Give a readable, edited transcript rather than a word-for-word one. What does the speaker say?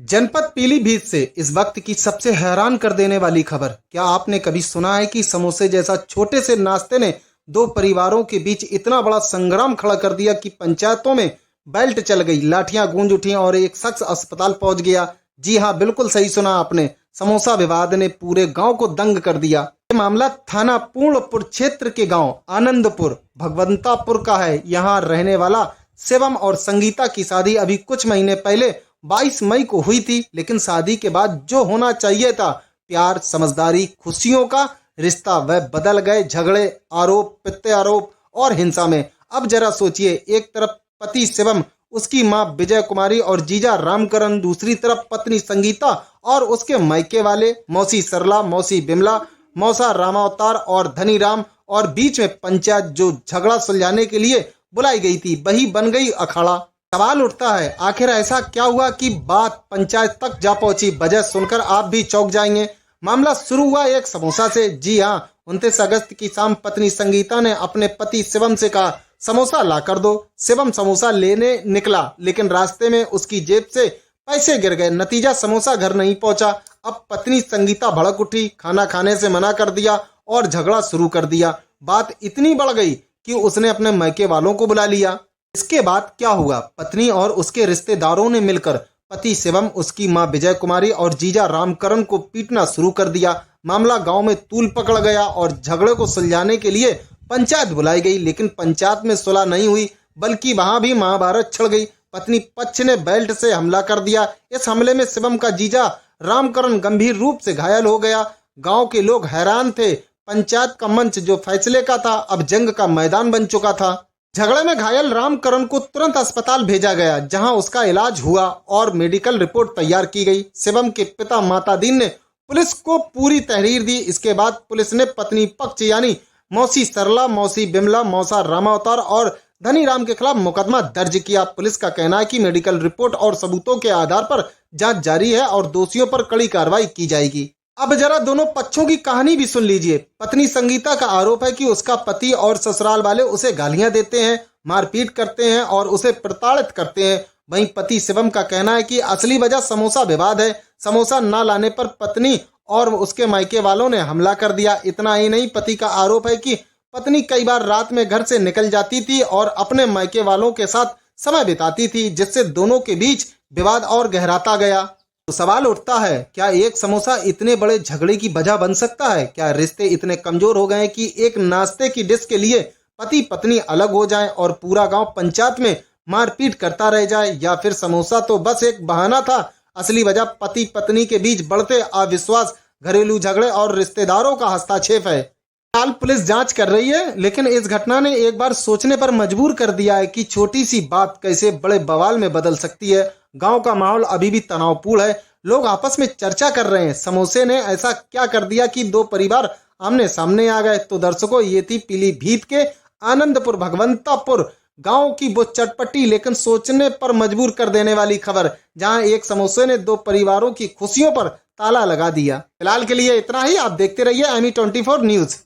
जनपद पीलीभीत से इस वक्त की सबसे हैरान कर देने वाली खबर। क्या आपने कभी सुना है कि समोसे जैसा छोटे से नाश्ते ने दो परिवारों के बीच इतना बड़ा संग्राम खड़ा कर दिया कि पंचायतों में बेल्ट चल गई, लाठियां गूंज उठी और एक शख्स अस्पताल पहुंच गया। जी हां, बिल्कुल सही सुना आपने। समोसा विवाद ने पूरे गांव को दंग कर दिया। ये मामला थाना पूर्णपुर क्षेत्र के गांव आनंदपुर भगवंतापुर का है। यहाँ रहने वाला शिवम और संगीता की शादी अभी कुछ महीने पहले 22 मई को हुई थी, लेकिन शादी के बाद जो होना चाहिए था, प्यार, समझदारी, खुशियों का रिश्ता, वह बदल गए झगड़े, आरोप प्रत्यारोप और हिंसा में। अब जरा सोचिए, एक तरफ पति शिवम, उसकी मां विजय कुमारी और जीजा रामकरण, दूसरी तरफ पत्नी संगीता और उसके मायके वाले मौसी सरला, मौसी बिमला, मौसा रामावतार और धनीराम, और बीच में पंचायत जो झगड़ा सुलझाने के लिए बुलाई गई थी, वही बन गई अखाड़ा। सवाल उठता है, आखिर ऐसा क्या हुआ कि बात पंचायत तक जा पहुंची? वजह सुनकर आप भी चौंक जाएंगे। मामला शुरू हुआ एक समोसा से। जी हां, 29 अगस्त की शाम पत्नी संगीता ने अपने पति शिवम से कहा, समोसा ला कर दो। शिवम समोसा लेने निकला, लेकिन रास्ते में उसकी जेब से पैसे गिर गए। नतीजा, समोसा घर नहीं पहुंचा। अब पत्नी संगीता भड़क उठी, खाना खाने से मना कर दिया और झगड़ा शुरू कर दिया। बात इतनी बढ़ गई कि उसने अपने मायके वालों को बुला लिया। इसके बाद क्या हुआ? पत्नी और उसके रिश्तेदारों ने मिलकर पति शिवम, उसकी मां विजय कुमारी और जीजा रामकरण को पीटना शुरू कर दिया। मामला गांव में तूल पकड़ गया और झगड़े को सुलझाने के लिए पंचायत बुलाई गई, लेकिन पंचायत में सुलह नहीं हुई, बल्कि वहां भी महाभारत छिड़ गई। पत्नी पक्ष ने बेल्ट से हमला कर दिया। इस हमले में शिवम का जीजा रामकरण गंभीर रूप से घायल हो गया। गांव के लोग हैरान थे। पंचायत का मंच जो फैसले का था, अब जंग का मैदान बन चुका था। झगड़े में घायल रामकरण को तुरंत अस्पताल भेजा गया, जहां उसका इलाज हुआ और मेडिकल रिपोर्ट तैयार की गई। शिवम के पिता माता दीन ने पुलिस को पूरी तहरीर दी। इसके बाद पुलिस ने पत्नी पक्ष यानी मौसी सरला, मौसी बिमला, मौसा रामावतार और धनीराम के खिलाफ मुकदमा दर्ज किया। पुलिस का कहना है कि मेडिकल रिपोर्ट और सबूतों के आधार पर जांच जारी है और दोषियों पर कड़ी कार्रवाई की जाएगी। अब जरा दोनों पक्षों की कहानी भी सुन लीजिए। पत्नी संगीता का आरोप है कि उसका पति और ससुराल वाले उसे गालियां देते हैं, मारपीट करते हैं और उसे प्रताड़ित करते हैं। वहीं पति शिवम का कहना है कि असली वजह समोसा विवाद है। समोसा न लाने पर पत्नी और उसके मायके वालों ने हमला कर दिया। इतना ही नहीं, पति का आरोप है कि पत्नी कई बार रात में घर से निकल जाती थी और अपने मायके वालों के साथ समय बिताती थी, जिससे दोनों के बीच विवाद और गहराता गया। तो सवाल उठता है, क्या एक समोसा इतने बड़े झगड़े की वजह बन सकता है? क्या रिश्ते इतने कमजोर हो गए कि एक नाश्ते की डिश के लिए पति पत्नी अलग हो जाएं और पूरा गांव पंचायत में मारपीट करता रह जाए? या फिर समोसा तो बस एक बहाना था, असली वजह पति पत्नी के बीच बढ़ते अविश्वास, घरेलू झगड़े और रिश्तेदारों का हस्तक्षेप है? फिलहाल पुलिस जांच कर रही है, लेकिन इस घटना ने एक बार सोचने पर मजबूर कर दिया है कि छोटी सी बात कैसे बड़े बवाल में बदल सकती है। गांव का माहौल अभी भी तनावपूर्ण है। लोग आपस में चर्चा कर रहे हैं, समोसे ने ऐसा क्या कर दिया कि दो परिवार आमने सामने आ गए? तो दर्शकों, ये थी पीलीभीत के आनंदपुर भगवंतापुर गांव की वो चटपटी लेकिन सोचने पर मजबूर कर देने वाली खबर, जहां एक समोसे ने दो परिवारों की खुशियों पर ताला लगा दिया। फिलहाल के लिए इतना ही। आप देखते रहिए ME24 न्यूज।